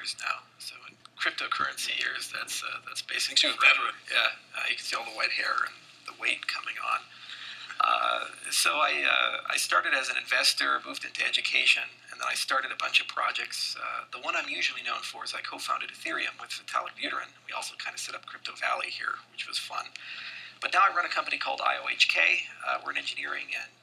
years now. So in cryptocurrency years, that's basically a veteran. Yeah, you can see all the white hair and the weight coming on. So I started as an investor, moved into education, and then I started a bunch of projects. The one I'm usually known for is I co-founded Ethereum with Vitalik Buterin. We also kind of set up Crypto Valley here, which was fun. But now I run a company called IOHK. We're an engineering and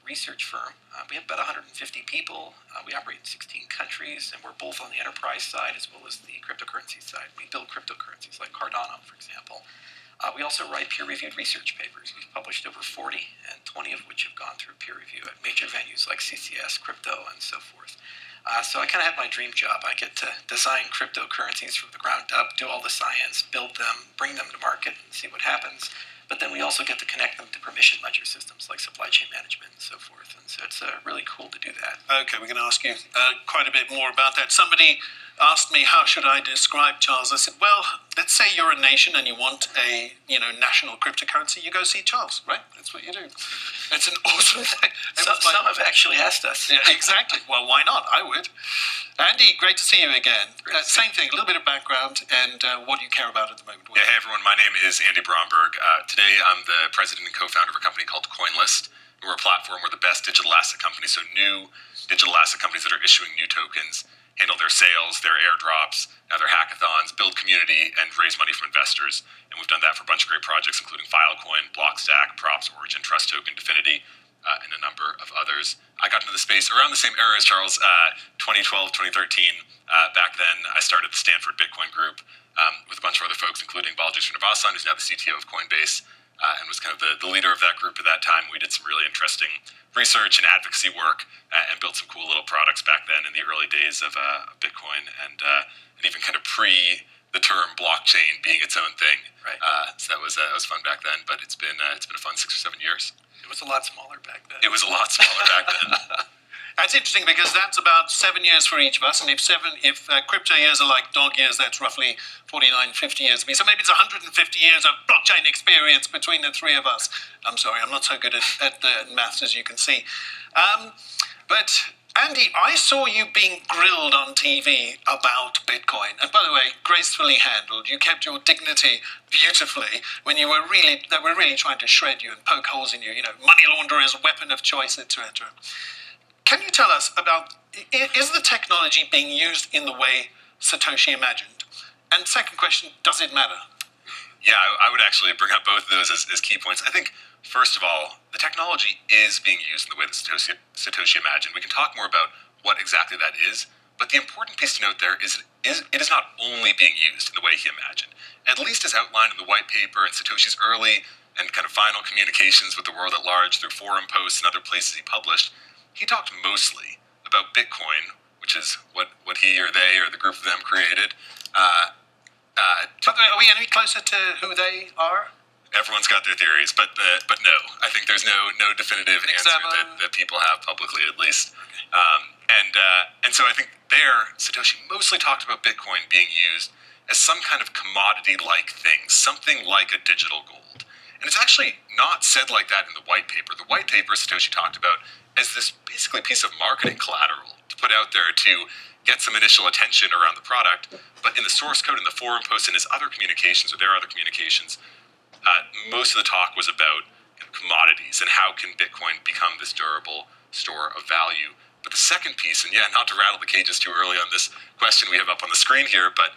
research firm. We have about 150 people. We operate in 16 countries, and we're both on the enterprise side as well as the cryptocurrency side. We build cryptocurrencies like Cardano, for example. We also write peer-reviewed research papers. We've published over 40, and 20 of which have gone through peer review at major venues like CCS, Crypto, and so forth. So I kind of have my dream job. I get to design cryptocurrencies from the ground up, do all the science, build them, bring them to market, and see what happens. But then we also get to connect them to permission ledger systems like supply chain management and so forth. And so it's really cool to do that. Okay, we're going to ask you quite a bit more about that. Somebody asked me, how should I describe Charles? I said, well, let's say you're a nation and you want a national cryptocurrency. You go see Charles, right? That's what you do. It's an awesome thing. Some have actually asked us. Yeah, exactly. Well, why not? I would. Andy, great to see you again. Same thing, a little bit of background and what do you care about at the moment? Yeah, hey everyone, my name is Andy Bromberg. Today I'm the president and co-founder of a company called CoinList. We're a platform where the best digital asset companies, so new digital asset companies that are issuing new tokens, handle their sales, their airdrops, their hackathons, build community, and raise money from investors. And we've done that for a bunch of great projects, including Filecoin, Blockstack, Props, Origin, Trust Token, Dfinity, and a number of others. I got into the space around the same era as Charles, 2012, 2013. Back then, I started the Stanford Bitcoin Group with a bunch of other folks, including Baldur Srinivasan, who's now the CTO of Coinbase, and was kind of the leader of that group at that time. We did some really interesting research and advocacy work and built some cool little products back then in the early days of Bitcoin and even kind of pre the term blockchain being its own thing. Right. So that was fun back then, but it's been a fun 6 or 7 years. It was a lot smaller back then. It was a lot smaller back then. That's interesting because that's about 7 years for each of us, and if crypto years are like dog years, that's roughly 49, 50 years. So maybe it's 150 years of blockchain experience between the three of us. I'm sorry, I'm not so good at the maths as you can see. But Andy, I saw you being grilled on TV about Bitcoin, and by the way, gracefully handled. You kept your dignity beautifully when they were really trying to shred you and poke holes in you. Money launderers, weapon of choice, etc. Can you tell us about, is the technology being used in the way Satoshi imagined? And second question, does it matter? Yeah, I would actually bring up both of those as key points. I think, first of all, the technology is being used in the way that Satoshi imagined. We can talk more about what exactly that is, but the important piece to note there is it is not only being used in the way he imagined. At least as outlined in the white paper and Satoshi's early and kind of final communications with the world at large through forum posts and other places he published, he talked mostly about Bitcoin, which is what he or they or the group of them created. By the way, are we any closer to who they are? Everyone's got their theories, but no. I think there's no definitive answer that people have publicly, at least. And so I think there, Satoshi mostly talked about Bitcoin being used as some kind of commodity-like thing, something like a digital gold. And it's actually not said like that in the white paper. The white paper Satoshi talked about as this basically piece of marketing collateral to put out there to get some initial attention around the product. But in the source code, in the forum posts, and his other communications or their other communications, most of the talk was about commodities and how can Bitcoin become this durable store of value. But the second piece, and yeah, not to rattle the cages too early on this question we have up on the screen here, but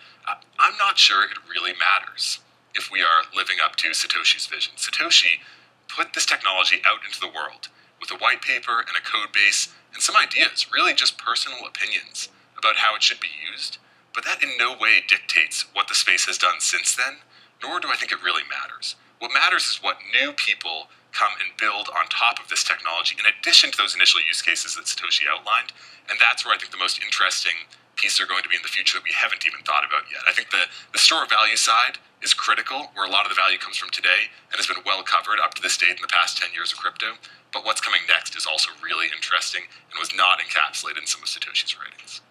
I'm not sure it really matters if we are living up to Satoshi's vision. Satoshi put this technology out into the world with a white paper and a code base and some ideas, really just personal opinions about how it should be used. But that in no way dictates what the space has done since then, nor do I think it really matters. What matters is what new people come and build on top of this technology in addition to those initial use cases that Satoshi outlined. And that's where I think the most interesting pieces are going to be in the future that we haven't even thought about yet. I think the store of value side is critical, where a lot of the value comes from today and has been well covered up to this date in the past 10 years of crypto. But what's coming next is also really interesting and was not encapsulated in some of Satoshi's writings.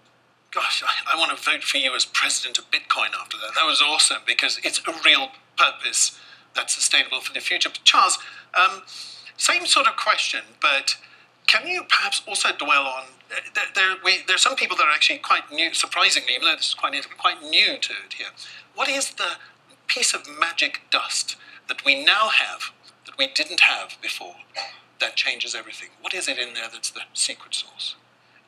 Gosh, I want to vote for you as president of Bitcoin after that. That was awesome because it's a real purpose that's sustainable for the future. But Charles, same sort of question, but Can you perhaps also dwell on, there are some people that are actually quite new, surprisingly, even though this is quite new to it here. What is the piece of magic dust that we now have that we didn't have before that changes everything? What is it in there that's the secret sauce?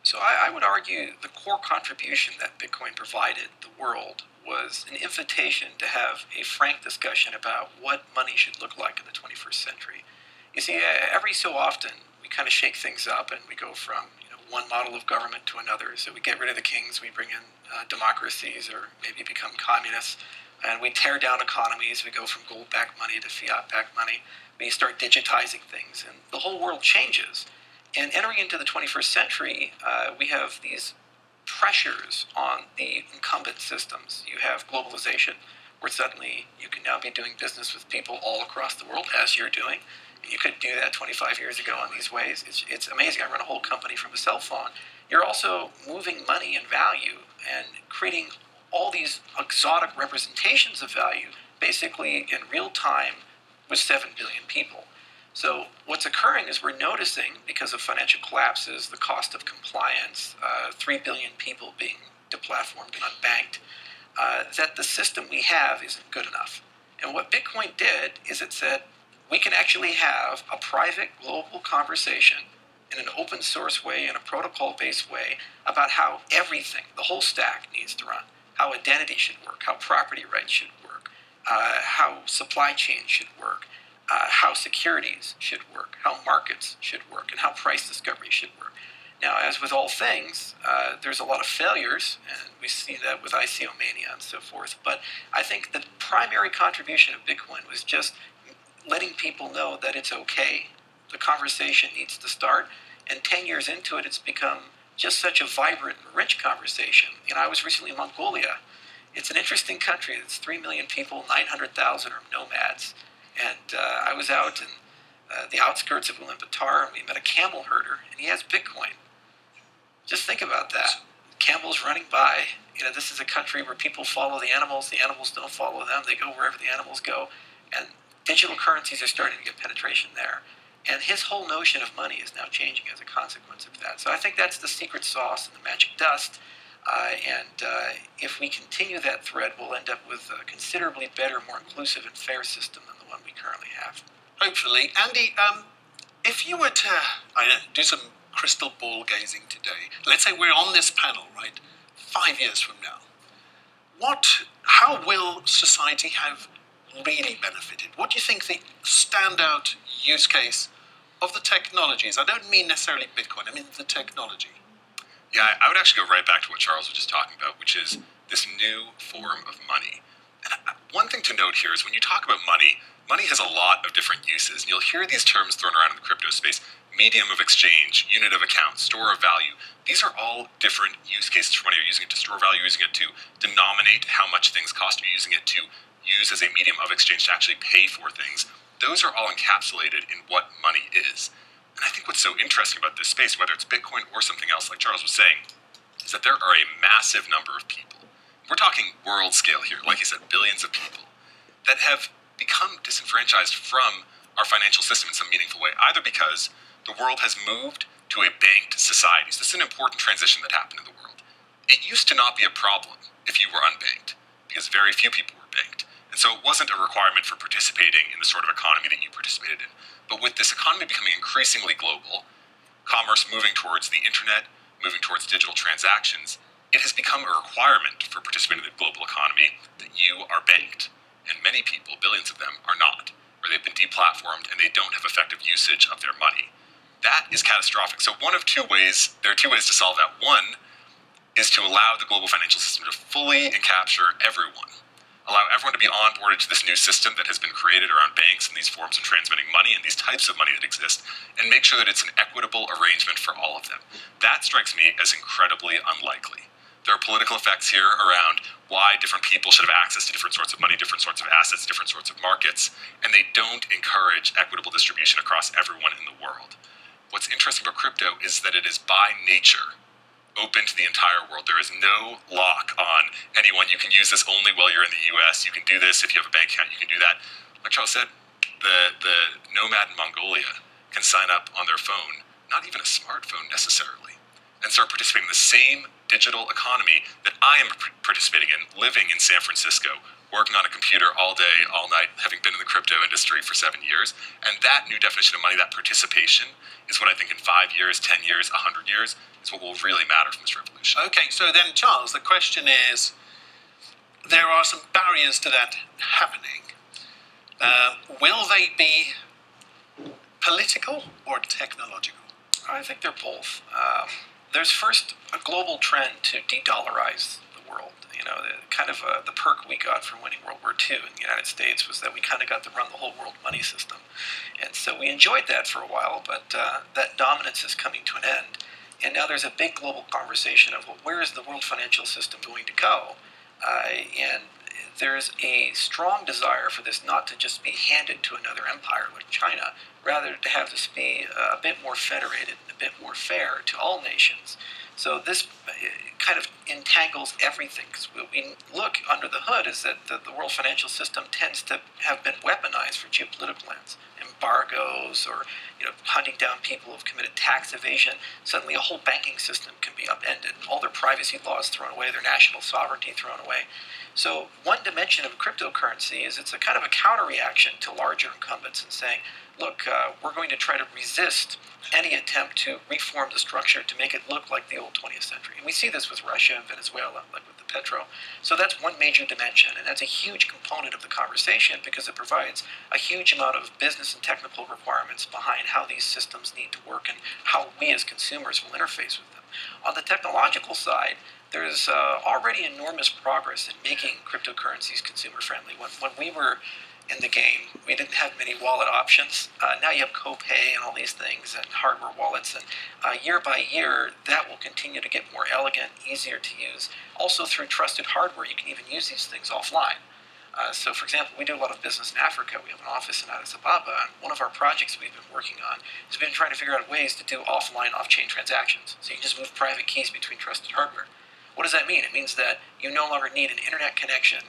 So I would argue the core contribution that Bitcoin provided the world was an invitation to have a frank discussion about what money should look like in the 21st century. You see, every so often we kind of shake things up and we go from one model of government to another. So we get rid of the kings, we bring in democracies, or maybe become communists, and we tear down economies. We go from gold-backed money to fiat-backed money. We start digitizing things, and the whole world changes. And entering into the 21st century, we have these pressures on the incumbent systems. You have globalization, where suddenly you can now be doing business with people all across the world, as you're doing. And you couldn't do that 25 years ago in these ways. It's amazing. I run a whole company from a cell phone. You're also moving money and value and creating all these exotic representations of value, basically in real time with 7 billion people. So what's occurring is we're noticing, because of financial collapses, the cost of compliance, 3 billion people being deplatformed and unbanked, that the system we have isn't good enough. And what Bitcoin did is it said, we can actually have a private global conversation in an open source way, in a protocol-based way, about how everything, the whole stack, needs to run. How identity should work, how property rights should work, how supply chains should work, how securities should work, how markets should work, and how price discovery should work. Now, as with all things, there's a lot of failures, and we see that with ICO mania and so forth. But I think the primary contribution of Bitcoin was just letting people know that it's okay. The conversation needs to start. And 10 years into it, it's become just such a vibrant and rich conversation. I was recently in Mongolia. It's an interesting country. It's 3 million people, 900,000 are nomads. And I was out in the outskirts of Ulaanbaatar, and we met a camel herder, and he has Bitcoin. Just think about that. Camels running by. This is a country where people follow the animals don't follow them. They go wherever the animals go. And digital currencies are starting to get penetration there. And his whole notion of money is now changing as a consequence of that. So I think that's the secret sauce and the magic dust. If we continue that thread, we'll end up with a considerably better, more inclusive and fair system than the one we currently have. Hopefully. Andy, if you were to do some crystal ball gazing today, let's say we're on this panel, right, 5 years from now, how will society have really benefited? What do you think the standout use case of the technologies? I don't mean necessarily Bitcoin, I mean the technology. Yeah, I would actually go right back to what Charles was just talking about, which is this new form of money. And one thing to note here is when you talk about money, money has a lot of different uses. And you'll hear these terms thrown around in the crypto space: medium of exchange, unit of account, store of value. These are all different use cases for money. You're using it to store value, using it to denominate how much things cost, you're using it to use as a medium of exchange to actually pay for things. Those are all encapsulated in what money is. And I think what's so interesting about this space, whether it's Bitcoin or something else, like Charles was saying, is that there are a massive number of people. We're talking world scale here, like he said, billions of people that have become disenfranchised from our financial system in some meaningful way, either because the world has moved to a banked society. So this is an important transition that happened in the world. It used to not be a problem if you were unbanked, because very few people were banked. And so it wasn't a requirement for participating in the sort of economy that you participated in. But with this economy becoming increasingly global, commerce moving towards the internet, moving towards digital transactions, it has become a requirement for participating in the global economy that you are banked. And many people, billions of them, are not, or they've been deplatformed and they don't have effective usage of their money. That is catastrophic. So there are two ways to solve that. One is to allow the global financial system to fully encapture everyone. Allow everyone to be onboarded to this new system that has been created around banks and these forms of transmitting money and these types of money that exist, and make sure that it's an equitable arrangement for all of them. That strikes me as incredibly unlikely. There are political effects here around why different people should have access to different sorts of money, different sorts of assets, different sorts of markets, and they don't encourage equitable distribution across everyone in the world. What's interesting about crypto is that it is by nature open to the entire world. There is no lock on anyone. You can use this only while you're in the US. You can do this if you have a bank account. You can do that. Like Charles said, the nomad in Mongolia can sign up on their phone, not even a smartphone necessarily, and start participating in the same digital economy that I am participating in, living in San Francisco, working on a computer all day, all night, having been in the crypto industry for 7 years. And that new definition of money, that participation, is what I think in 5 years, 10 years, 100 years, is what will really matter from this revolution. Okay, so then, Charles, the question is, there are some barriers to that happening. Will they be political or technological? I think they're both. There's first a global trend to de-dollarize the world. You know, the perk we got from winning World War II in the United States was that we kind of got to run the whole world money system. And so we enjoyed that for a while, but that dominance is coming to an end. And now there's a big global conversation of, well, where is the world financial system going to go? And there's a strong desire for this not to just be handed to another empire like China, rather to have this be a bit more federated, a bit more fair to all nations. So this kind of entangles everything, because what we look under the hood is that the world financial system tends to have been weaponized for geopolitical ends. Embargoes, or hunting down people who have committed tax evasion. Suddenly a whole banking system can be upended, all their privacy laws thrown away, their national sovereignty thrown away. So one dimension of cryptocurrency is it's a kind of a counter-reaction to larger incumbents and saying, look, we're going to try to resist any attempt to reform the structure to make it look like the old 20th century. And we see this with Russia and Venezuela, like with the petro. So that's one major dimension, and that's a huge component of the conversation because it provides a huge amount of business and technical requirements behind how these systems need to work and how we as consumers will interface with them. On the technological side, there's already enormous progress in making cryptocurrencies consumer-friendly. When we were in the game, we didn't have many wallet options. Now you have copay and all these things and hardware wallets, and year by year that will continue to get more elegant, easier to use. Also through trusted hardware, you can even use these things offline. So for example, we do a lot of business in Africa. We have an office in Addis Ababa, and one of our projects we've been working on has been trying to figure out ways to do offline, off-chain transactions. So you can just move private keys between trusted hardware. What does that mean? It means that you no longer need an internet connection,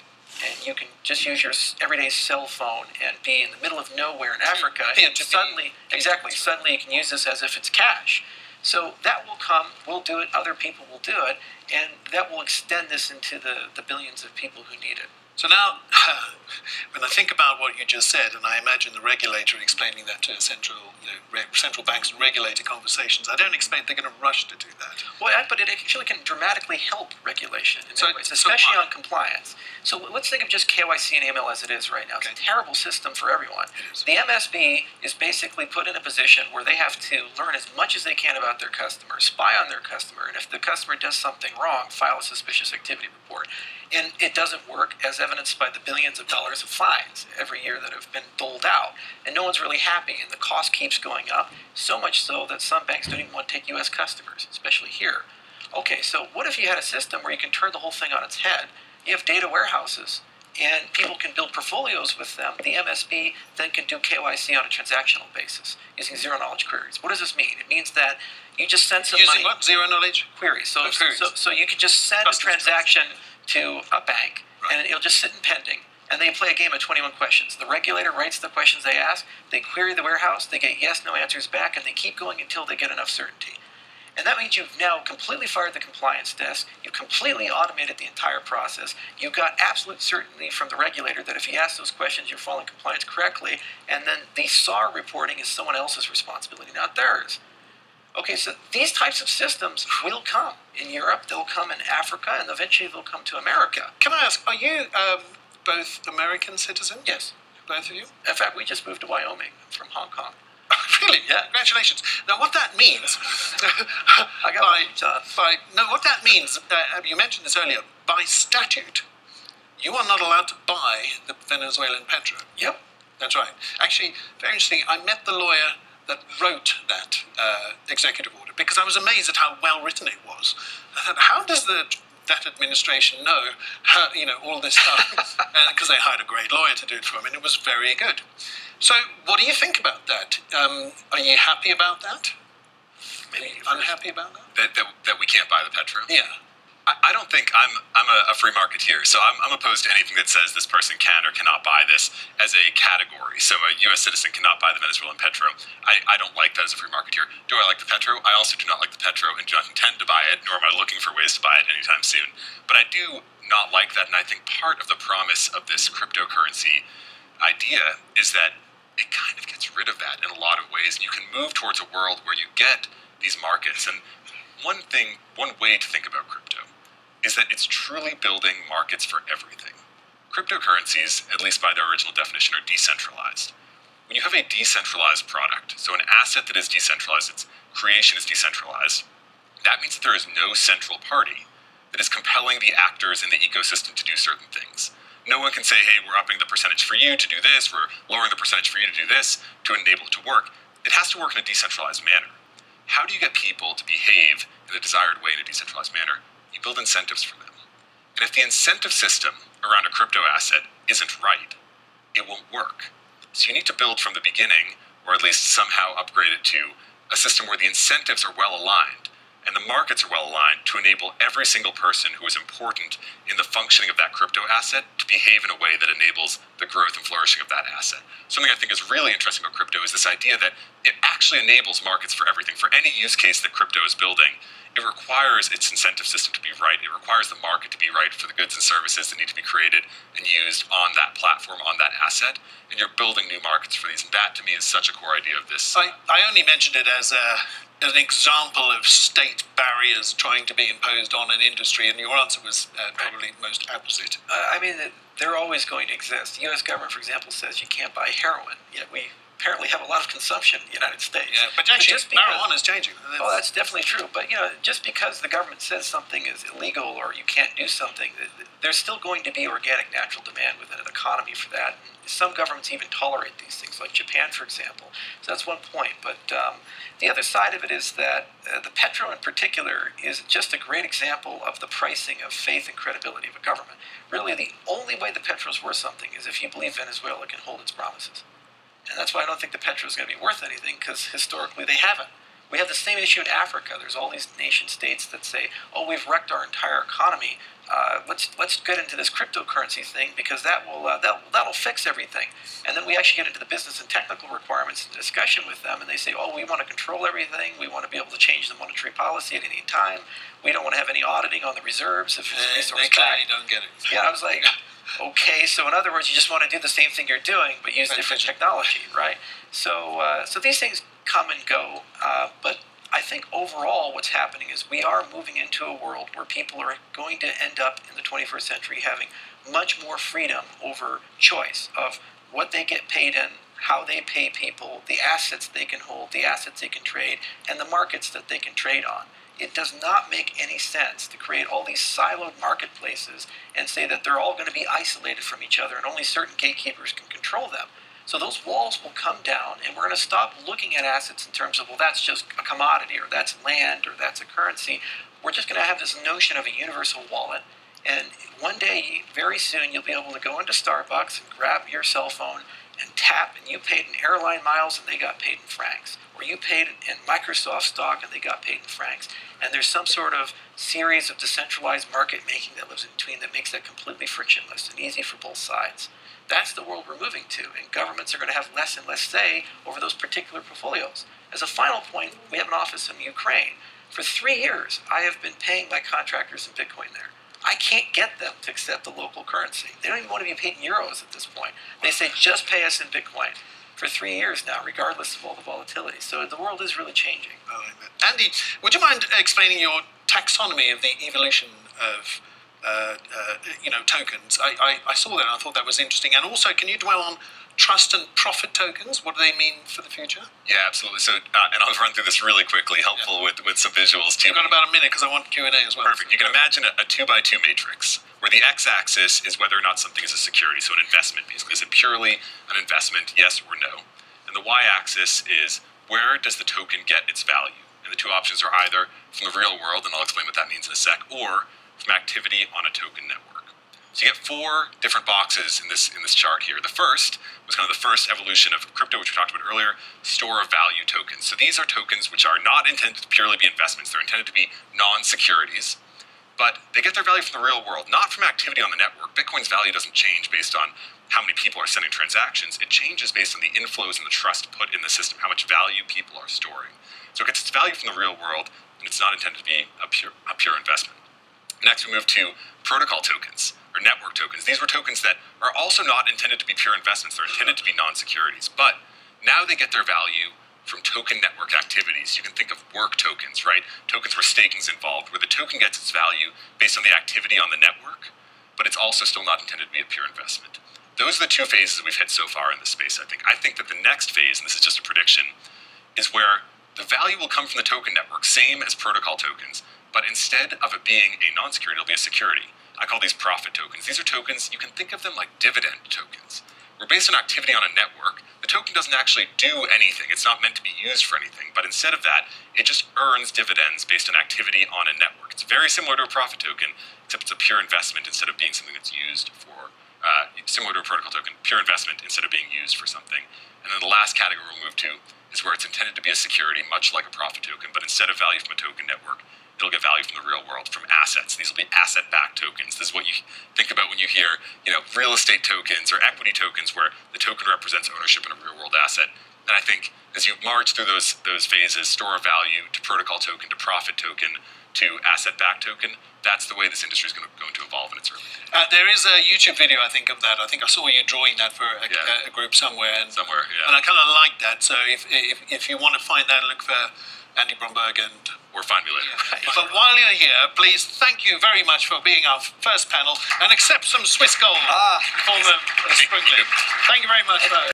and you can just use your everyday cell phone and be in the middle of nowhere in Africa, and suddenly you can use this as if it's cash. So that will come, we'll do it, other people will do it, and that will extend this into the billions of people who need it. So now, when I think about what you just said, and I imagine the regulator explaining that to central banks and regulator conversations, I don't expect they're going to rush to do that. Well, but it actually can dramatically help regulation in many ways, especially on compliance. So let's think of just KYC and AML as it is right now. It's a terrible system for everyone. The MSB is basically put in a position where they have to learn as much as they can about their customer, spy on their customer, and if the customer does something wrong, file a suspicious activity report. And it doesn't work, as evidenced by the billions of dollars of fines every year that have been doled out. And no one's really happy, and the cost keeps going up, so much so that some banks don't even want to take U.S. customers, especially here. Okay, so what if you had a system where you can turn the whole thing on its head? You have data warehouses, and people can build portfolios with them. The MSB then can do KYC on a transactional basis using zero-knowledge queries. What does this mean? It means that you just send some money... Using what? Zero-knowledge? Queries. So you can just send a transaction to a bank, and it'll just sit in pending. And they play a game of 21 questions. The regulator writes the questions they ask, they query the warehouse, they get yes, no answers back, and they keep going until they get enough certainty. And that means you've now completely fired the compliance desk, you've completely automated the entire process, you've got absolute certainty from the regulator that if you ask those questions, you're following compliance correctly, and then the SAR reporting is someone else's responsibility, not theirs. Okay, so these types of systems will come in Europe, they'll come in Africa, and eventually they'll come to America. Can I ask, are you both American citizens? Yes. Both of you? In fact, we just moved to Wyoming from Hong Kong. Really? Yeah. Congratulations. Now, what that means... I got what that means, you mentioned this earlier, by statute, you are not allowed to buy the Venezuelan petro. Yep. That's right. Actually, very interesting, I met the lawyer that wrote that executive order because I was amazed at how well written it was. I thought, how does that administration know all this stuff? Because they hired a great lawyer to do it for them, and it was very good. So, what do you think about that? Are you happy about that? Maybe unhappy about that? That we can't buy the petro? Yeah. I don't think I'm a free marketeer, so I'm opposed to anything that says this person can or cannot buy this as a category. So a U.S. citizen cannot buy the Venezuelan petro. I don't like that as a free marketeer. Do I like the petro? I also do not like the petro and do not intend to buy it, nor am I looking for ways to buy it anytime soon. But I do not like that, and I think part of the promise of this cryptocurrency idea is that it kind of gets rid of that in a lot of ways, and you can move towards a world where you get these markets. And one way to think about crypto is that it's truly building markets for everything. Cryptocurrencies, at least by their original definition, are decentralized. When you have a decentralized product, so an asset that is decentralized, its creation is decentralized, that means that there is no central party that is compelling the actors in the ecosystem to do certain things. No one can say, hey, we're upping the percentage for you to do this, we're lowering the percentage for you to do this, to enable it to work. It has to work in a decentralized manner. How do you get people to behave in a desired way in a decentralized manner? You build incentives for them. And if the incentive system around a crypto asset isn't right, it won't work. So you need to build from the beginning, or at least somehow upgrade it to a system where the incentives are well aligned and the markets are well aligned to enable every single person who is important in the functioning of that crypto asset to behave in a way that enables the growth and flourishing of that asset. Something I think is really interesting about crypto is this idea that it actually enables markets for everything. For any use case that crypto is building, it requires its incentive system to be right. It requires the market to be right for the goods and services that need to be created and used on that platform, on that asset. And you're building new markets for these. And that, to me, is such a core idea of this. I only mentioned it as an example of state barriers trying to be imposed on an industry, and your answer was probably most opposite. I mean, they're always going to exist. The U.S. government, for example, says you can't buy heroin, yet we apparently have a lot of consumption in the United States. Yeah, but actually, marijuana is changing. Oh, that's definitely true. But, just because the government says something is illegal or you can't do something, there's still going to be organic natural demand within an economy for that. And some governments even tolerate these things, like Japan, for example. So that's one point. But the other side of it is that the petro in particular is just a great example of the pricing of faith and credibility of a government. Really, the only way the petro is worth something is if you believe Venezuela can hold its promises. And that's why I don't think the petro is going to be worth anything, because historically they haven't. We have the same issue in Africa. There's all these nation states that say, oh, we've wrecked our entire economy. Let's get into this cryptocurrency thing because that'll fix everything. And then we actually get into the business and technical requirements and discussion with them, and they say, oh, we want to control everything. We want to be able to change the monetary policy at any time. We don't want to have any auditing on the reserves if it's resource They clearly don't get it. Yeah, I was like, okay, so in other words, you just want to do the same thing you're doing, but use different technology, right? So these things come and go, but I think overall what's happening is we are moving into a world where people are going to end up in the 21st century having much more freedom over choice of what they get paid in, how they pay people, the assets they can hold, the assets they can trade, and the markets that they can trade on. It does not make any sense to create all these siloed marketplaces and say that they're all going to be isolated from each other and only certain gatekeepers can control them. So those walls will come down, and we're going to stop looking at assets in terms of, well, that's just a commodity, or that's land, or that's a currency. We're just going to have this notion of a universal wallet, and one day, very soon, you'll be able to go into Starbucks and grab your cell phone and tap, and you paid in airline miles and they got paid in francs. Or you paid in Microsoft stock and they got paid in francs. And there's some sort of series of decentralized market making that lives in between that makes that completely frictionless and easy for both sides. That's the world we're moving to, and governments are going to have less and less say over those particular portfolios. As a final point, we have an office in Ukraine. For 3 years, I have been paying my contractors in Bitcoin there. I can't get them to accept the local currency. They don't even want to be paid in euros at this point. They say, just pay us in Bitcoin. For 3 years now, regardless of all the volatility. So the world is really changing. Andy, would you mind explaining your taxonomy of the evolution of tokens? I saw that and I thought that was interesting. And also, can you dwell on trust and profit tokens? What do they mean for the future? Yeah, absolutely. So, and I'll run through this really quickly, helpful with some visuals too. You've got about a minute because I want Q&A as well. Perfect. You can imagine a 2x2 matrix where the x-axis is whether or not something is a security, so an investment, basically. Is it purely an investment, yes or no? And the y-axis is where does the token get its value? And the two options are either from the real world, and I'll explain what that means in a sec, or from activity on a token network. So you get 4 different boxes in this chart here. The first was kind of the first evolution of crypto, which we talked about earlier, store of value tokens. So these are tokens which are not intended to purely be investments. They're intended to be non-securities. but they get their value from the real world, not from activity on the network. Bitcoin's value doesn't change based on how many people are sending transactions. It changes based on the inflows and the trust put in the system, how much value people are storing. So it gets its value from the real world, and it's not intended to be a pure investment. Next, we move to protocol tokens, or network tokens. These were tokens that are also not intended to be pure investments. They're intended to be non-securities. But now they get their value from token network activities. You can think of work tokens, right? Tokens where staking's involved, where the token gets its value based on the activity on the network, but it's also still not intended to be a pure investment. Those are the two phases we've hit so far in this space, I think. I think that the next phase, and this is just a prediction, is where the value will come from the token network, same as protocol tokens, but instead of it being a non-security, it'll be a security. I call these profit tokens. These are tokens, you can think of them like dividend tokens. We're based on activity on a network. The token doesn't actually do anything. It's not meant to be used for anything. But instead of that, it just earns dividends based on activity on a network. It's very similar to a profit token, except it's a pure investment instead of being something that's used for, similar to a protocol token, pure investment instead of being used for something. And then the last category we'll move to is where it's intended to be a security, much like a profit token, but instead of value from a token network, it'll get value from the real world, from assets. These will be asset-backed tokens. This is what you think about when you hear, real estate tokens or equity tokens, where the token represents ownership in a real-world asset. And I think as you march through those phases, store of value to protocol token to profit token to asset-backed token, that's the way this industry is going to evolve in its early days. There is a YouTube video, I think, of that. I think I saw you drawing that for a group somewhere. And I kind of like that. So if you want to find that, look for Andy Bromberg and... Or find me later. But while you're here, please thank you very much for being our first panel and accept some Swiss gold from the Spring Loop. Thank you very much.